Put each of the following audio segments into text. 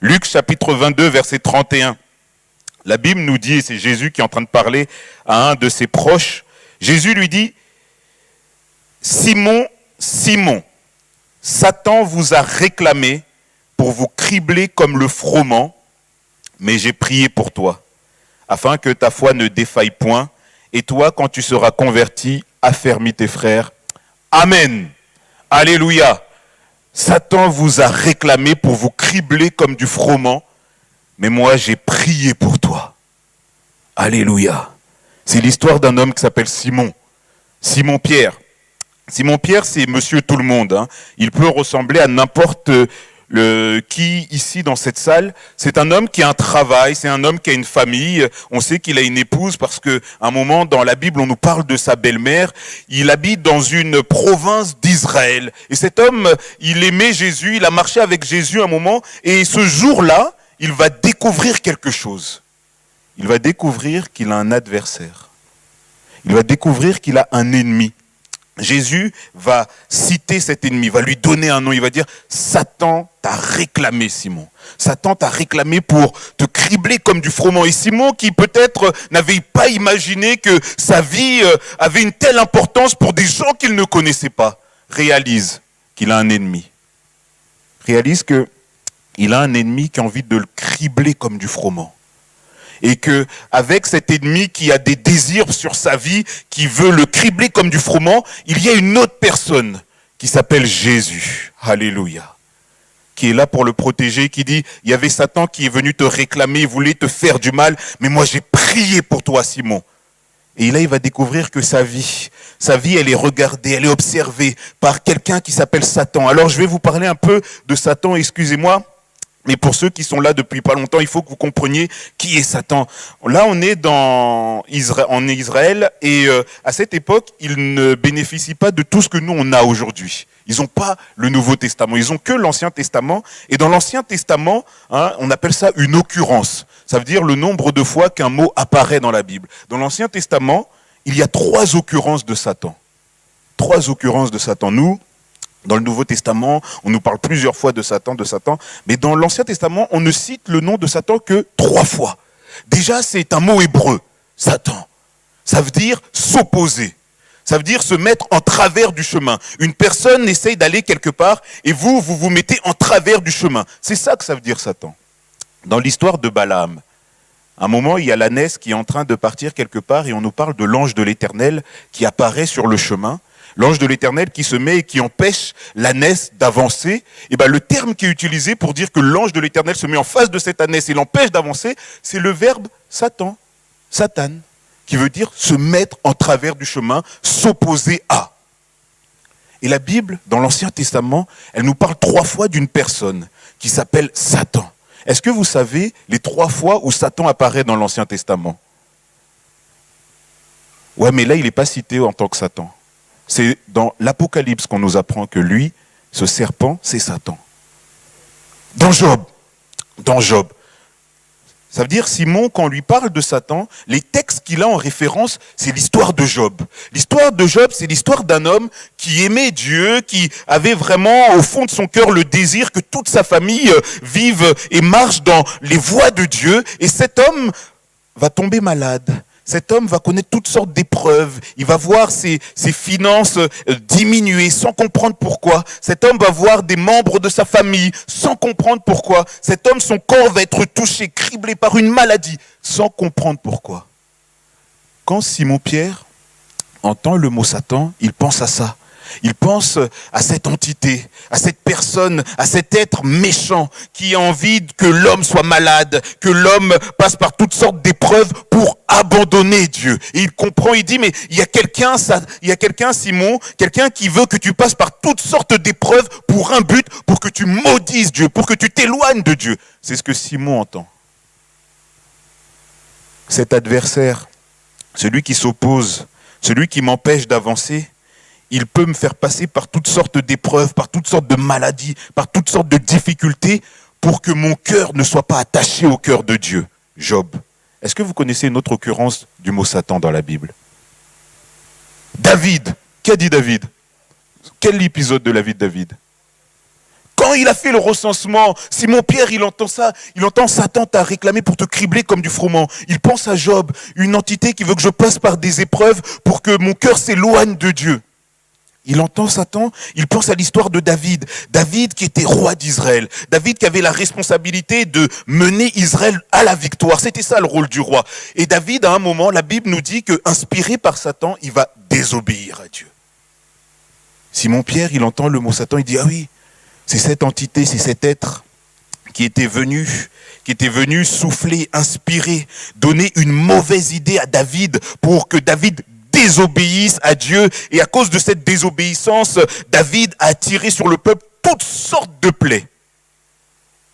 Luc chapitre 22, verset 31. La Bible nous dit, et c'est Jésus qui est en train de parler à un de ses proches, Jésus lui dit, « Simon, Simon, Satan vous a réclamé pour vous cribler comme le froment, mais j'ai prié pour toi, afin que ta foi ne défaille point, et toi, quand tu seras converti, affermis tes frères. Amen. Alléluia. Satan vous a réclamé pour vous cribler comme du froment, mais moi, j'ai prié pour toi. Alléluia. C'est l'histoire d'un homme qui s'appelle Simon. Simon Pierre. Simon Pierre, c'est monsieur tout le monde. Hein. Il peut ressembler à n'importe qui ici dans cette salle. C'est un homme qui a un travail, c'est un homme qui a une famille. On sait qu'il a une épouse parce qu'à un moment dans la Bible, on nous parle de sa belle-mère. Il habite dans une province d'Israël. Et cet homme, il aimait Jésus, il a marché avec Jésus un moment. Et ce jour-là, il va découvrir quelque chose. Il va découvrir qu'il a un adversaire. Il va découvrir qu'il a un ennemi. Jésus va citer cet ennemi, va lui donner un nom. Il va dire, Satan t'a réclamé, Simon. Satan t'a réclamé pour te cribler comme du froment. Et Simon, qui peut-être n'avait pas imaginé que sa vie avait une telle importance pour des gens qu'il ne connaissait pas, réalise qu'il a un ennemi. Réalise qu'il a un ennemi qui a envie de le cribler comme du froment. Et que avec cet ennemi qui a des désirs sur sa vie, qui veut le cribler comme du froment, il y a une autre personne qui s'appelle Jésus. Alléluia. Qui est là pour le protéger, qui dit, il y avait Satan qui est venu te réclamer, il voulait te faire du mal, mais moi j'ai prié pour toi, Simon. Et là, il va découvrir que sa vie, elle est regardée, elle est observée par quelqu'un qui s'appelle Satan. Alors je vais vous parler un peu de Satan, excusez-moi. Mais pour ceux qui sont là depuis pas longtemps, il faut que vous compreniez qui est Satan. Là, on est en Israël et à cette époque, ils ne bénéficient pas de tout ce que nous, on a aujourd'hui. Ils n'ont pas le Nouveau Testament, ils n'ont que l'Ancien Testament. Et dans l'Ancien Testament, on appelle ça une occurrence. Ça veut dire le nombre de fois qu'un mot apparaît dans la Bible. Dans l'Ancien Testament, il y a 3 occurrences de Satan. 3 occurrences de Satan. Nous, dans le Nouveau Testament, on nous parle plusieurs fois de Satan, mais dans l'Ancien Testament, on ne cite le nom de Satan que 3 fois. Déjà, c'est un mot hébreu, Satan. Ça veut dire s'opposer. Ça veut dire se mettre en travers du chemin. Une personne essaye d'aller quelque part et vous vous mettez en travers du chemin. C'est ça que ça veut dire Satan. Dans l'histoire de Balaam, à un moment, il y a l'ânesse qui est en train de partir quelque part et on nous parle de l'ange de l'Éternel qui apparaît sur le chemin. L'ange de l'Éternel qui se met et qui empêche l'ânesse d'avancer. Et le terme qui est utilisé pour dire que l'ange de l'Éternel se met en face de cette ânesse et l'empêche d'avancer, c'est le verbe Satan, Satan, qui veut dire se mettre en travers du chemin, s'opposer à. Et la Bible, dans l'Ancien Testament, elle nous parle 3 fois d'une personne qui s'appelle Satan. Est-ce que vous savez les 3 fois où Satan apparaît dans l'Ancien Testament? Ouais, mais là, il n'est pas cité en tant que Satan. C'est dans l'Apocalypse qu'on nous apprend que lui, ce serpent, c'est Satan. Dans Job. Ça veut dire, Simon, quand on lui parle de Satan, les textes qu'il a en référence, c'est l'histoire de Job. L'histoire de Job, c'est l'histoire d'un homme qui aimait Dieu, qui avait vraiment au fond de son cœur le désir que toute sa famille vive et marche dans les voies de Dieu. Et cet homme va tomber malade. Cet homme va connaître toutes sortes d'épreuves. Il va voir ses finances diminuer sans comprendre pourquoi. Cet homme va voir des membres de sa famille sans comprendre pourquoi. Cet homme, son corps va être touché, criblé par une maladie sans comprendre pourquoi. Quand Simon-Pierre entend le mot Satan, il pense à ça. Il pense à cette entité, à cette personne, à cet être méchant qui a envie que l'homme soit malade, que l'homme passe par toutes sortes d'épreuves pour abandonner Dieu. Et il comprend, il dit, mais il y a quelqu'un, Simon, quelqu'un qui veut que tu passes par toutes sortes d'épreuves pour un but, pour que tu maudisses Dieu, pour que tu t'éloignes de Dieu. C'est ce que Simon entend. Cet adversaire, celui qui s'oppose, celui qui m'empêche d'avancer, il peut me faire passer par toutes sortes d'épreuves, par toutes sortes de maladies, par toutes sortes de difficultés pour que mon cœur ne soit pas attaché au cœur de Dieu. Job. Est-ce que vous connaissez une autre occurrence du mot Satan dans la Bible? David. Qu'a dit David? Quel épisode de la vie de David? Quand il a fait le recensement, Simon-Pierre, il entend ça, il entend Satan t'a réclamé pour te cribler comme du froment. Il pense à Job, une entité qui veut que je passe par des épreuves pour que mon cœur s'éloigne de Dieu. Il entend Satan, il pense à l'histoire de David. David qui était roi d'Israël. David qui avait la responsabilité de mener Israël à la victoire. C'était ça le rôle du roi. Et David, à un moment, la Bible nous dit que, inspiré par Satan, il va désobéir à Dieu. Simon-Pierre, il entend le mot Satan, il dit, ah oui, c'est cette entité, c'est cet être qui était venu souffler, inspirer, donner une mauvaise idée à David pour que David désobéisse à Dieu. Et à cause de cette désobéissance, David a attiré sur le peuple toutes sortes de plaies.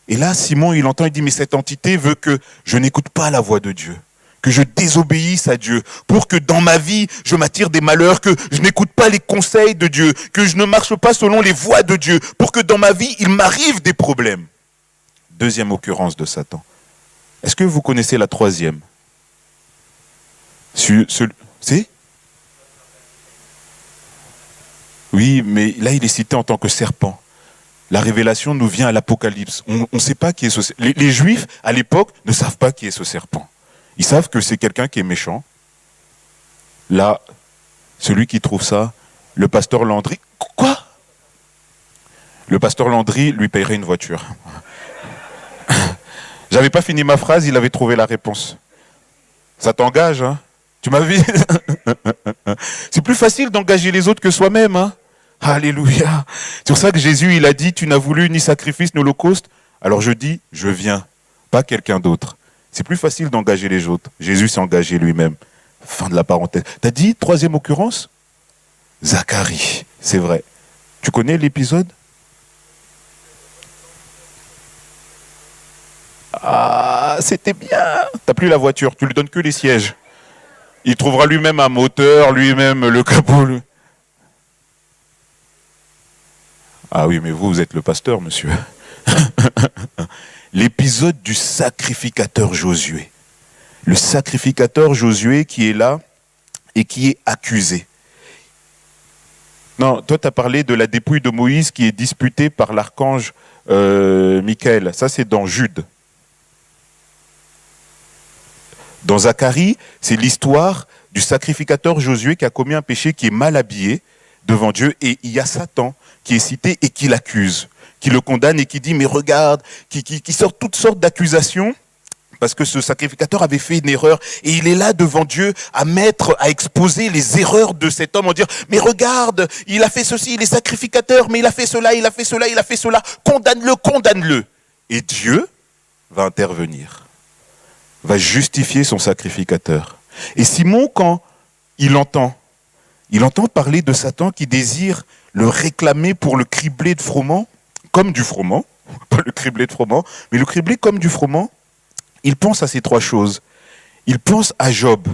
Et là, Simon, il entend, il dit, mais cette entité veut que je n'écoute pas la voix de Dieu, que je désobéisse à Dieu, pour que dans ma vie, je m'attire des malheurs, que je n'écoute pas les conseils de Dieu, que je ne marche pas selon les voies de Dieu, pour que dans ma vie, il m'arrive des problèmes. Deuxième occurrence de Satan. Est-ce que vous connaissez la troisième? C'est? Oui, mais là, il est cité en tant que serpent. La révélation nous vient à l'Apocalypse. On ne sait pas qui est ce serpent. Les Juifs, à l'époque, ne savent pas qui est ce serpent. Ils savent que c'est quelqu'un qui est méchant. Là, celui qui trouve ça, le pasteur Landry. Quoi? Le pasteur Landry lui paierait une voiture. J'avais pas fini ma phrase, il avait trouvé la réponse. Ça t'engage, hein? Tu m'as vu? C'est plus facile d'engager les autres que soi-même, hein? Alléluia. C'est pour ça que Jésus, il a dit, tu n'as voulu ni sacrifice ni holocauste. Alors je dis, je viens, pas quelqu'un d'autre. C'est plus facile d'engager les autres. Jésus s'est engagé lui-même. Fin de la parenthèse. T'as dit, troisième occurrence? Zacharie, c'est vrai. Tu connais l'épisode? Ah, c'était bien. T'as plus la voiture, tu lui donnes que les sièges. Il trouvera lui-même un moteur, lui-même le capot. Ah oui, mais vous êtes le pasteur, monsieur. L'épisode du sacrificateur Josué. Le sacrificateur Josué qui est là et qui est accusé. Non, toi, tu as parlé de la dépouille de Moïse qui est disputée par l'archange Michaël. Ça, c'est dans Jude. Dans Zacharie, c'est l'histoire du sacrificateur Josué qui a commis un péché, qui est mal habillé devant Dieu. Et il y a Satan qui est cité et qui l'accuse, qui le condamne et qui dit, mais regarde, qui sort toutes sortes d'accusations. Parce que ce sacrificateur avait fait une erreur et il est là devant Dieu à exposer les erreurs de cet homme en disant, mais regarde, il a fait ceci, il est sacrificateur, mais il a fait cela, il a fait cela, il a fait cela, condamne-le, condamne-le. Et Dieu va intervenir, va justifier son sacrificateur. Et Simon, quand il entend parler de Satan qui désire le réclamer pour le cribler de froment, comme du froment, pas le cribler de froment, mais le cribler comme du froment, il pense à ces trois choses. Il pense à Job.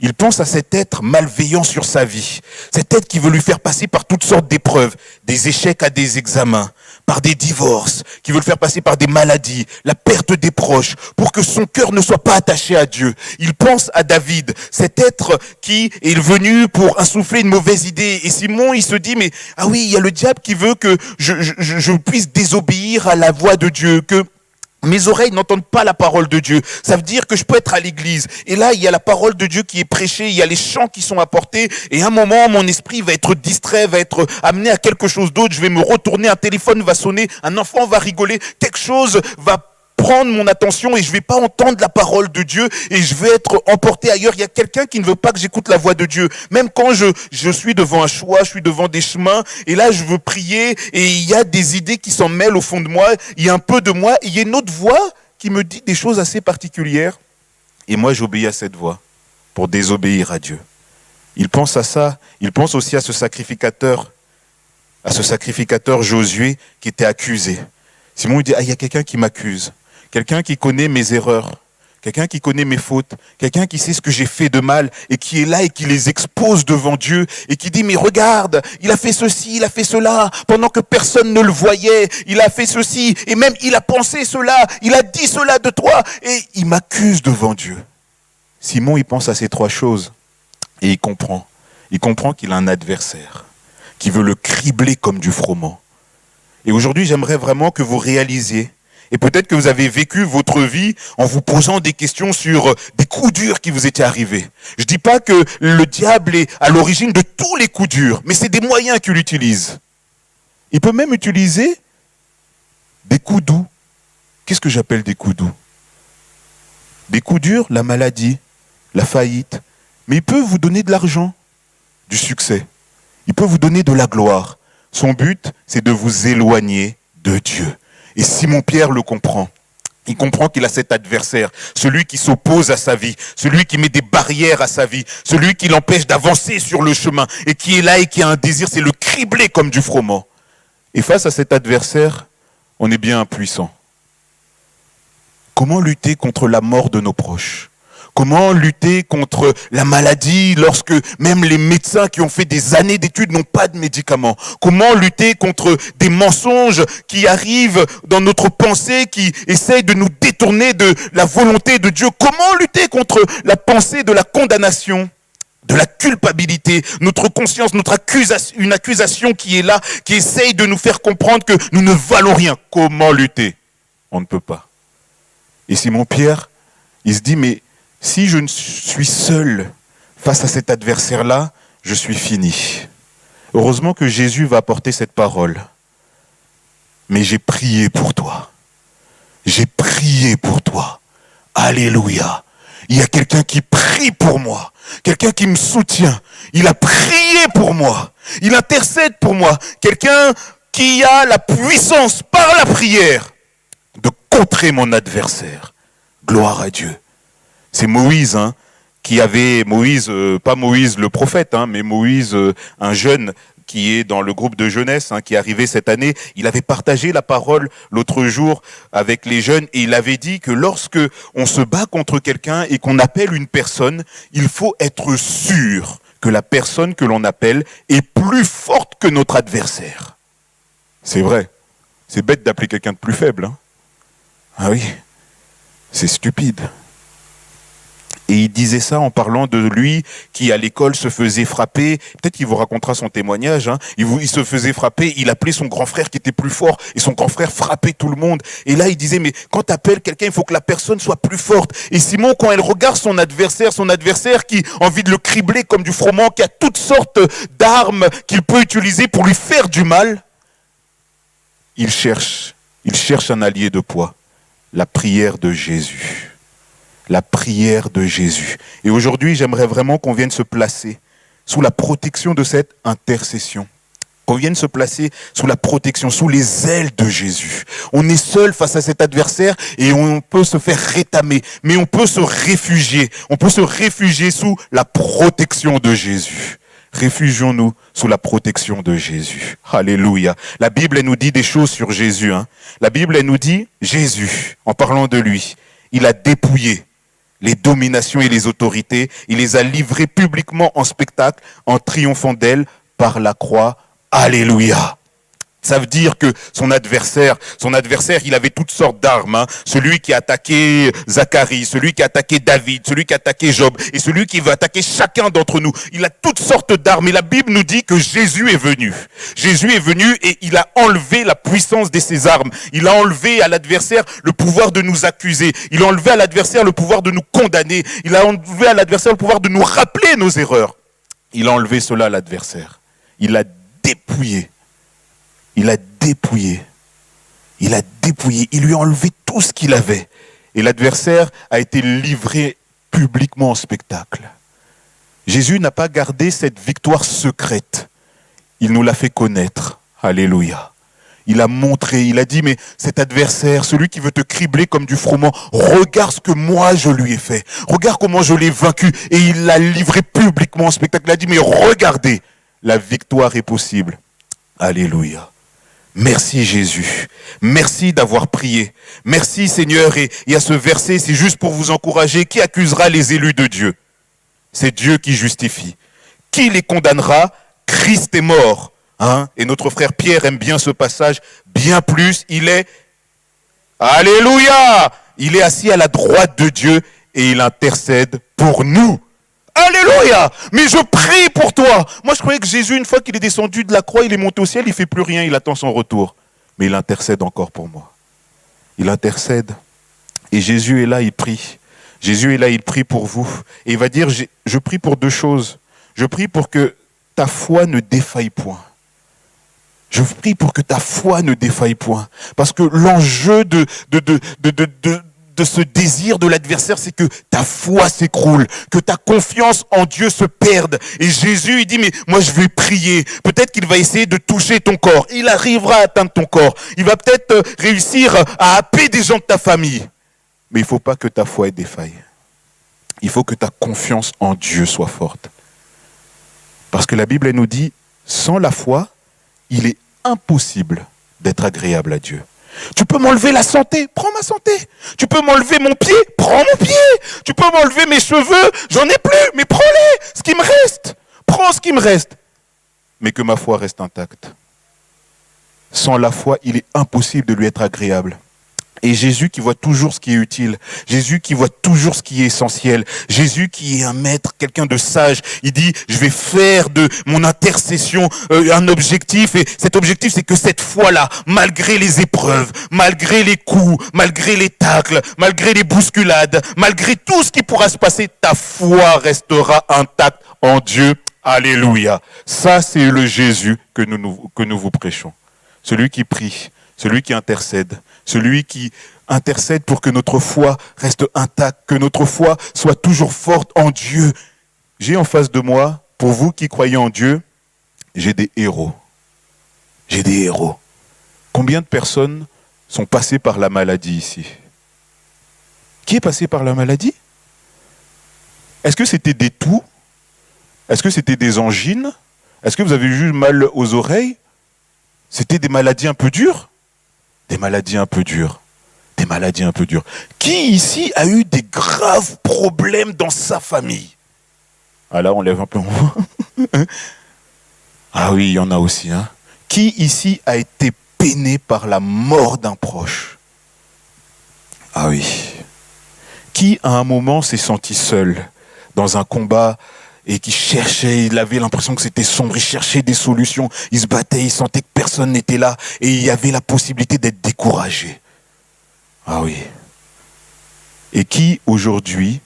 Il pense à cet être malveillant sur sa vie. Cet être qui veut lui faire passer par toutes sortes d'épreuves, des échecs à des examens, par des divorces, qui veut le faire passer par des maladies, la perte des proches, pour que son cœur ne soit pas attaché à Dieu. Il pense à David, cet être qui est venu pour insuffler une mauvaise idée. Et Simon, il se dit, mais ah oui, il y a le diable qui veut que je puisse désobéir à la voix de Dieu, que mes oreilles n'entendent pas la parole de Dieu. Ça veut dire que je peux être à l'église. Et là, il y a la parole de Dieu qui est prêchée, il y a les chants qui sont apportés. Et à un moment, mon esprit va être distrait, va être amené à quelque chose d'autre. Je vais me retourner, un téléphone va sonner, un enfant va rigoler. Quelque chose va prendre mon attention et je ne vais pas entendre la parole de Dieu et je vais être emporté ailleurs. Il y a quelqu'un qui ne veut pas que j'écoute la voix de Dieu. Même quand je suis devant un choix, je suis devant des chemins et là je veux prier et il y a des idées qui s'en mêlent au fond de moi. Il y a un peu de moi et il y a une autre voix qui me dit des choses assez particulières. Et moi j'obéis à cette voix pour désobéir à Dieu. Il pense à ça. Il pense aussi à ce sacrificateur Josué qui était accusé. Simon il dit, ah, il y a quelqu'un qui m'accuse. Quelqu'un qui connaît mes erreurs, quelqu'un qui connaît mes fautes, quelqu'un qui sait ce que j'ai fait de mal et qui est là et qui les expose devant Dieu et qui dit, mais regarde, il a fait ceci, il a fait cela, pendant que personne ne le voyait, il a fait ceci et même il a pensé cela, il a dit cela de toi et il m'accuse devant Dieu. Simon, il pense à ces trois choses et il comprend qu'il a un adversaire qui veut le cribler comme du froment. Et aujourd'hui, j'aimerais vraiment que vous réalisiez. Et peut-être que vous avez vécu votre vie en vous posant des questions sur des coups durs qui vous étaient arrivés. Je ne dis pas que le diable est à l'origine de tous les coups durs, mais c'est des moyens qu'il utilise. Il peut même utiliser des coups doux. Qu'est-ce que j'appelle des coups doux? Des coups durs, la maladie, la faillite. Mais il peut vous donner de l'argent, du succès. Il peut vous donner de la gloire. Son but, c'est de vous éloigner de Dieu. Et Simon-Pierre le comprend. Il comprend qu'il a cet adversaire, celui qui s'oppose à sa vie, celui qui met des barrières à sa vie, celui qui l'empêche d'avancer sur le chemin et qui est là et qui a un désir, c'est le cribler comme du froment. Et face à cet adversaire, on est bien impuissant. Comment lutter contre la mort de nos proches? Comment lutter contre la maladie lorsque même les médecins qui ont fait des années d'études n'ont pas de médicaments? Comment lutter contre des mensonges qui arrivent dans notre pensée, qui essayent de nous détourner de la volonté de Dieu? Comment lutter contre la pensée de la condamnation, de la culpabilité, notre conscience, une accusation qui est là, qui essaye de nous faire comprendre que nous ne valons rien? Comment lutter? On ne peut pas. Et Simon-Pierre, il se dit, mais si je ne suis seul face à cet adversaire-là, je suis fini. Heureusement que Jésus va apporter cette parole. Mais j'ai prié pour toi. J'ai prié pour toi. Alléluia. Il y a quelqu'un qui prie pour moi. Quelqu'un qui me soutient. Il a prié pour moi. Il intercède pour moi. Quelqu'un qui a la puissance par la prière de contrer mon adversaire. Gloire à Dieu. C'est Moïse, pas Moïse le prophète, mais Moïse, un jeune qui est dans le groupe de jeunesse, qui est arrivé cette année. Il avait partagé la parole l'autre jour avec les jeunes et il avait dit que lorsque on se bat contre quelqu'un et qu'on appelle une personne, il faut être sûr que la personne que l'on appelle est plus forte que notre adversaire. C'est vrai. C'est bête d'appeler quelqu'un de plus faible. Ah oui, c'est stupide. Et il disait ça en parlant de lui qui à l'école se faisait frapper. Peut-être qu'il vous racontera son témoignage. Il se faisait frapper, il appelait son grand frère qui était plus fort et son grand frère frappait tout le monde. Et là il disait, mais quand tu appelles quelqu'un, il faut que la personne soit plus forte. Et Simon, quand elle regarde son adversaire qui a envie de le cribler comme du froment, qui a toutes sortes d'armes qu'il peut utiliser pour lui faire du mal, il cherche un allié de poids, la prière de Jésus. La prière de Jésus. Et aujourd'hui, j'aimerais vraiment qu'on vienne se placer sous la protection de cette intercession. Qu'on vienne se placer sous la protection, sous les ailes de Jésus. On est seul face à cet adversaire et on peut se faire rétamer, mais on peut se réfugier. On peut se réfugier sous la protection de Jésus. Réfugions-nous sous la protection de Jésus. Alléluia. La Bible, elle nous dit des choses sur Jésus. La Bible, elle nous dit, Jésus, en parlant de lui, il a dépouillé les dominations et les autorités, il les a livrées publiquement en spectacle, en triomphant d'elles par la croix. Alléluia. Ça veut dire que son adversaire, il avait toutes sortes d'armes. Celui qui a attaqué Zacharie, celui qui a attaqué David, celui qui a attaqué Job, et celui qui veut attaquer chacun d'entre nous. Il a toutes sortes d'armes. Et la Bible nous dit que Jésus est venu. Jésus est venu et il a enlevé la puissance de ses armes. Il a enlevé à l'adversaire le pouvoir de nous accuser. Il a enlevé à l'adversaire le pouvoir de nous condamner. Il a enlevé à l'adversaire le pouvoir de nous rappeler nos erreurs. Il a enlevé cela à l'adversaire. Il a dépouillé. Il a dépouillé. Il a dépouillé. Il lui a enlevé tout ce qu'il avait. Et l'adversaire a été livré publiquement en spectacle. Jésus n'a pas gardé cette victoire secrète. Il nous l'a fait connaître. Alléluia. Il a montré, il a dit, mais cet adversaire, celui qui veut te cribler comme du froment, regarde ce que moi je lui ai fait. Regarde comment je l'ai vaincu. Et il l'a livré publiquement en spectacle. Il a dit, mais regardez, la victoire est possible. Alléluia. Merci Jésus, merci d'avoir prié, merci Seigneur, et à ce verset, c'est juste pour vous encourager, qui accusera les élus de Dieu? C'est Dieu qui justifie. Qui les condamnera? Christ est mort. Et notre frère Pierre aime bien ce passage, bien plus, il est, alléluia, il est assis à la droite de Dieu et il intercède pour nous. Alléluia! Mais je prie pour toi. Moi, je croyais que Jésus, une fois qu'il est descendu de la croix, il est monté au ciel, il ne fait plus rien, il attend son retour. mais il intercède encore pour moi. Il intercède. Et Jésus est là, il prie. Jésus est là, il prie pour vous. Et il va dire, je prie pour deux choses. Je prie pour que ta foi ne défaille point. Je prie pour que ta foi ne défaille point. Parce que l'enjeu de ce désir de l'adversaire, c'est que ta foi s'écroule, que ta confiance en Dieu se perde. Et Jésus, il dit, mais moi je vais prier. Peut-être qu'il va essayer de toucher ton corps. Il arrivera à atteindre ton corps. Il va peut-être réussir à happer des gens de ta famille. Mais il ne faut pas que ta foi défaille. Il faut que ta confiance en Dieu soit forte. Parce que la Bible, elle nous dit, sans la foi, il est impossible d'être agréable à Dieu. Tu peux m'enlever la santé, prends ma santé. Tu peux m'enlever mon pied, prends mon pied. Tu peux m'enlever mes cheveux, j'en ai plus, mais prends-les, ce qui me reste. Prends ce qui me reste. Mais que ma foi reste intacte. Sans la foi, il est impossible de lui être agréable. Et Jésus qui voit toujours ce qui est utile, Jésus qui voit toujours ce qui est essentiel, Jésus qui est un maître, quelqu'un de sage, il dit, je vais faire de mon intercession un objectif, et cet objectif c'est que cette foi-là, malgré les épreuves, malgré les coups, malgré les tacles, malgré les bousculades, malgré tout ce qui pourra se passer, ta foi restera intacte en Dieu. Alléluia. Ça c'est le Jésus que nous vous prêchons. Celui qui prie, celui qui intercède pour que notre foi reste intacte, que notre foi soit toujours forte en Dieu. J'ai en face de moi, pour vous qui croyez en Dieu, j'ai des héros. J'ai des héros. Combien de personnes sont passées par la maladie ici? Qui est passé par la maladie? Est-ce que c'était des toux? Est-ce que c'était des angines? Est-ce que vous avez eu mal aux oreilles? C'était des maladies un peu dures? Des maladies un peu dures. Des maladies un peu dures. Qui ici a eu des graves problèmes dans sa famille? Ah là, on lève un peu. Ah oui, il y en a aussi. Hein. Qui ici a été peiné par la mort d'un proche? Ah oui. Qui à un moment s'est senti seul dans un combat et qui cherchait, il avait l'impression que c'était sombre, il cherchait des solutions, il se battait, il sentait que personne n'était là et il y avait la possibilité d'être découragé. Ah oui. Et qui aujourd'hui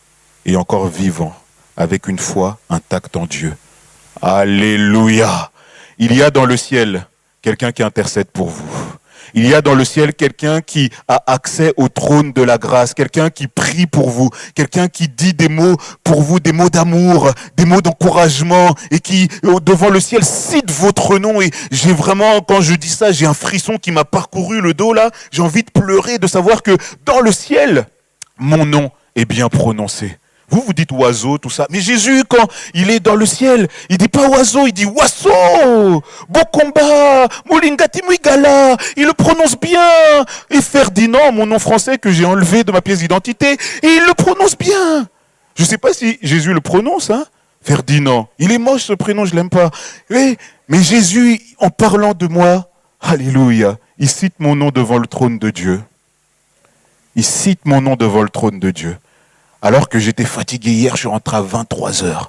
est encore vivant avec une foi intacte en Dieu? Alléluia. Il y a dans le ciel quelqu'un qui intercède pour vous. Il y a dans le ciel quelqu'un qui a accès au trône de la grâce, quelqu'un qui prie pour vous, quelqu'un qui dit des mots pour vous, des mots d'amour, des mots d'encouragement et qui, devant le ciel, cite votre nom. Et j'ai vraiment, quand je dis ça, j'ai un frisson qui m'a parcouru le dos là. J'ai envie de pleurer, de savoir que dans le ciel, mon nom est bien prononcé. Vous dites oiseau, tout ça. Mais Jésus, quand il est dans le ciel, il dit pas oiseau, il dit oiseau, Bokomba, Moulingati Muigala. Il le prononce bien. Et Ferdinand, mon nom français que j'ai enlevé de ma pièce d'identité, et il le prononce bien. Je ne sais pas si Jésus le prononce, hein. Ferdinand. Il est moche ce prénom, je l'aime pas. Oui, mais Jésus, en parlant de moi, alléluia, il cite mon nom devant le trône de Dieu. Il cite mon nom devant le trône de Dieu. Alors que j'étais fatigué hier, je suis rentré à 23h.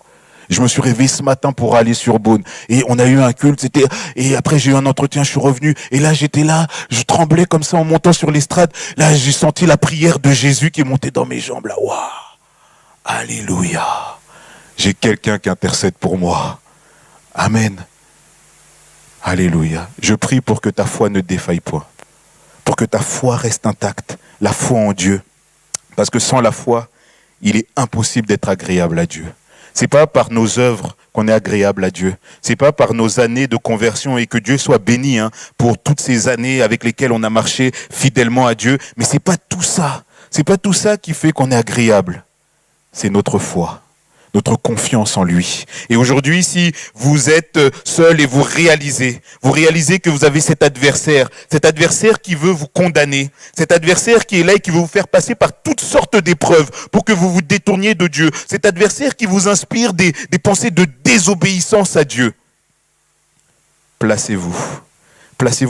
Je me suis réveillé ce matin pour aller sur Beaune. Et on a eu un culte, et après j'ai eu un entretien, je suis revenu. Et là, j'étais là, je tremblais comme ça en montant sur l'estrade. Là, j'ai senti la prière de Jésus qui est montée dans mes jambes. Là, waouh! Alléluia! J'ai quelqu'un qui intercède pour moi. Amen. Alléluia. Je prie pour que ta foi ne défaille point. Pour que ta foi reste intacte. La foi en Dieu. Parce que sans la foi, il est impossible d'être agréable à Dieu. C'est pas par nos œuvres qu'on est agréable à Dieu. C'est pas par nos années de conversion, et que Dieu soit béni pour toutes ces années avec lesquelles on a marché fidèlement à Dieu. Mais c'est pas tout ça. C'est pas tout ça qui fait qu'on est agréable. C'est notre foi, notre confiance en lui. Et aujourd'hui, si vous êtes seul et vous réalisez que vous avez cet adversaire qui veut vous condamner, cet adversaire qui est là et qui veut vous faire passer par toutes sortes d'épreuves pour que vous vous détourniez de Dieu, cet adversaire qui vous inspire des pensées de désobéissance à Dieu, placez-vous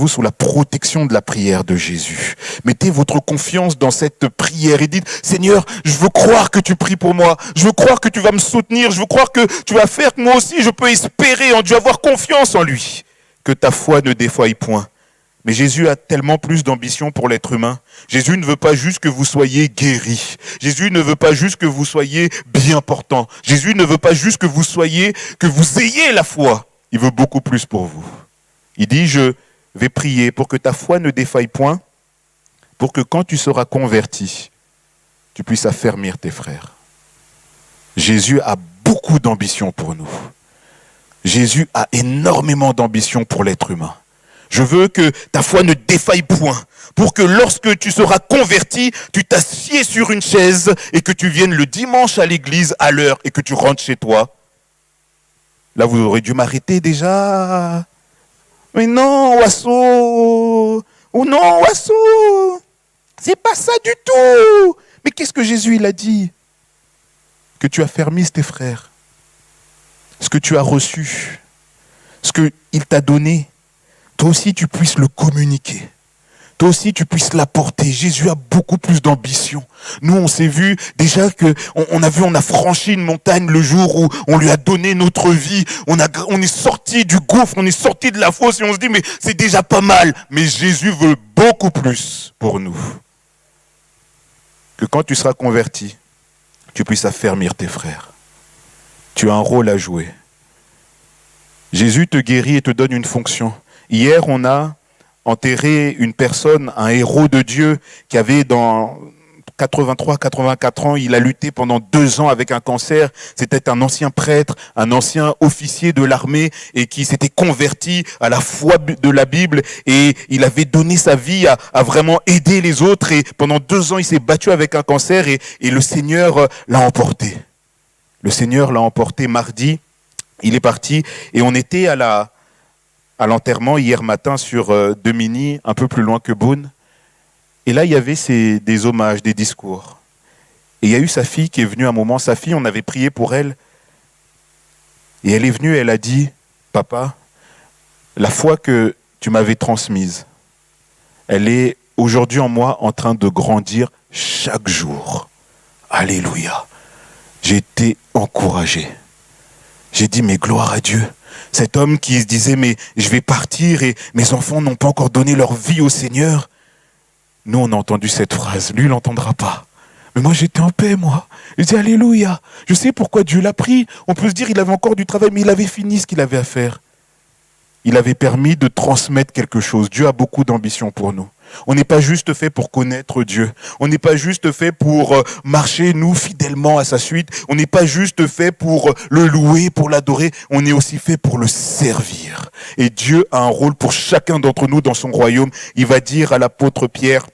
sous la protection de la prière de Jésus. Mettez votre confiance dans cette prière et dites, Seigneur, je veux croire que tu pries pour moi. Je veux croire que tu vas me soutenir. Je veux croire que tu vas faire que moi aussi, je peux espérer en Dieu, avoir confiance en lui. Que ta foi ne défaille point. Mais Jésus a tellement plus d'ambition pour l'être humain. Jésus ne veut pas juste que vous soyez guéris. Jésus ne veut pas juste que vous soyez bien portants. Jésus ne veut pas juste que vous ayez la foi. Il veut beaucoup plus pour vous. Il dit, je vais prier pour que ta foi ne défaille point, pour que quand tu seras converti, tu puisses affermir tes frères. Jésus a beaucoup d'ambition pour nous. Jésus a énormément d'ambition pour l'être humain. Je veux que ta foi ne défaille point, pour que lorsque tu seras converti, tu t'assieds sur une chaise et que tu viennes le dimanche à l'église à l'heure et que tu rentres chez toi. Là, vous aurez dû m'arrêter déjà. Mais non, Wasso. Ou non, Wasso. C'est pas ça du tout. Mais qu'est-ce que Jésus il a dit? Que tu affermisses tes frères. Ce que tu as reçu. Ce qu'il t'a donné. Toi aussi, tu puisses le communiquer. Toi aussi, tu puisses l'apporter. Jésus a beaucoup plus d'ambition. Nous, on s'est vu déjà on a franchi une montagne le jour où on lui a donné notre vie. On est sorti du gouffre, on est sorti de la fosse et on se dit, mais c'est déjà pas mal. Mais Jésus veut beaucoup plus pour nous. Que quand tu seras converti, tu puisses affermir tes frères. Tu as un rôle à jouer. Jésus te guérit et te donne une fonction. Hier, on a enterré une personne, un héros de Dieu qui avait dans 83-84 ans, il a lutté pendant 2 ans avec un cancer. C'était un ancien prêtre, un ancien officier de l'armée et qui s'était converti à la foi de la Bible et il avait donné sa vie à vraiment aider les autres et pendant 2 ans, il s'est battu avec un cancer et le Seigneur l'a emporté. Le Seigneur l'a emporté mardi, il est parti et on était à l'enterrement hier matin sur Demini, un peu plus loin que Beaune. Et là, il y avait des hommages, des discours. Et il y a eu sa fille qui est venue un moment. Sa fille, on avait prié pour elle. Et elle est venue, elle a dit, « Papa, la foi que tu m'avais transmise, elle est aujourd'hui en moi en train de grandir chaque jour. Alléluia. » J'ai été encouragé. J'ai dit, mais gloire à Dieu. Cet homme qui se disait, mais je vais partir et mes enfants n'ont pas encore donné leur vie au Seigneur. Nous, on a entendu cette phrase. Lui, il n'entendra pas. Mais moi, j'étais en paix, moi. Je dis, alléluia. Je sais pourquoi Dieu l'a pris. On peut se dire, il avait encore du travail, mais il avait fini ce qu'il avait à faire. Il avait permis de transmettre quelque chose. Dieu a beaucoup d'ambition pour nous. On n'est pas juste fait pour connaître Dieu. On n'est pas juste fait pour marcher, nous, fidèlement à sa suite. On n'est pas juste fait pour le louer, pour l'adorer. On est aussi fait pour le servir. Et Dieu a un rôle pour chacun d'entre nous dans son royaume. Il va dire à l'apôtre Pierre,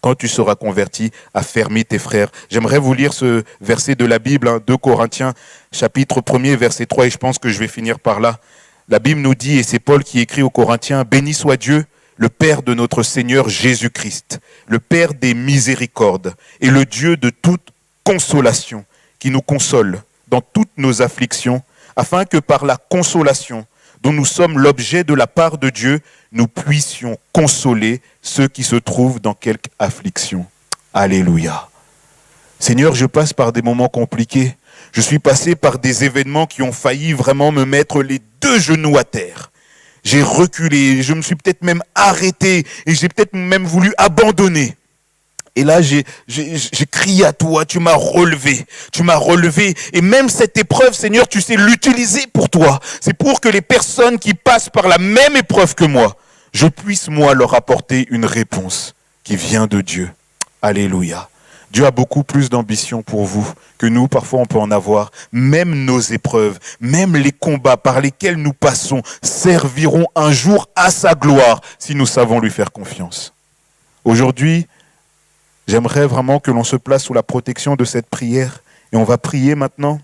quand tu seras converti, affermis tes frères. J'aimerais vous lire ce verset de la Bible, 2 Corinthiens, chapitre 1er, verset 3, et je pense que je vais finir par là. La Bible nous dit, et c'est Paul qui écrit aux Corinthiens, « Béni soit Dieu, le Père de notre Seigneur Jésus-Christ, le Père des miséricordes et le Dieu de toute consolation, qui nous console dans toutes nos afflictions, afin que par la consolation dont nous sommes l'objet de la part de Dieu, nous puissions consoler ceux qui se trouvent dans quelque affliction. » Alléluia. Seigneur, je passe par des moments compliqués. Je suis passé par des événements qui ont failli vraiment me mettre les 2 genoux à terre. J'ai reculé, je me suis peut-être même arrêté et j'ai peut-être même voulu abandonner. Et là, j'ai crié à toi, tu m'as relevé. Et même cette épreuve, Seigneur, tu sais l'utiliser pour toi. C'est pour que les personnes qui passent par la même épreuve que moi, je puisse, moi, leur apporter une réponse qui vient de Dieu. Alléluia. Dieu a beaucoup plus d'ambition pour vous que nous, parfois on peut en avoir. Même nos épreuves, même les combats par lesquels nous passons serviront un jour à sa gloire si nous savons lui faire confiance. Aujourd'hui, j'aimerais vraiment que l'on se place sous la protection de cette prière et on va prier maintenant.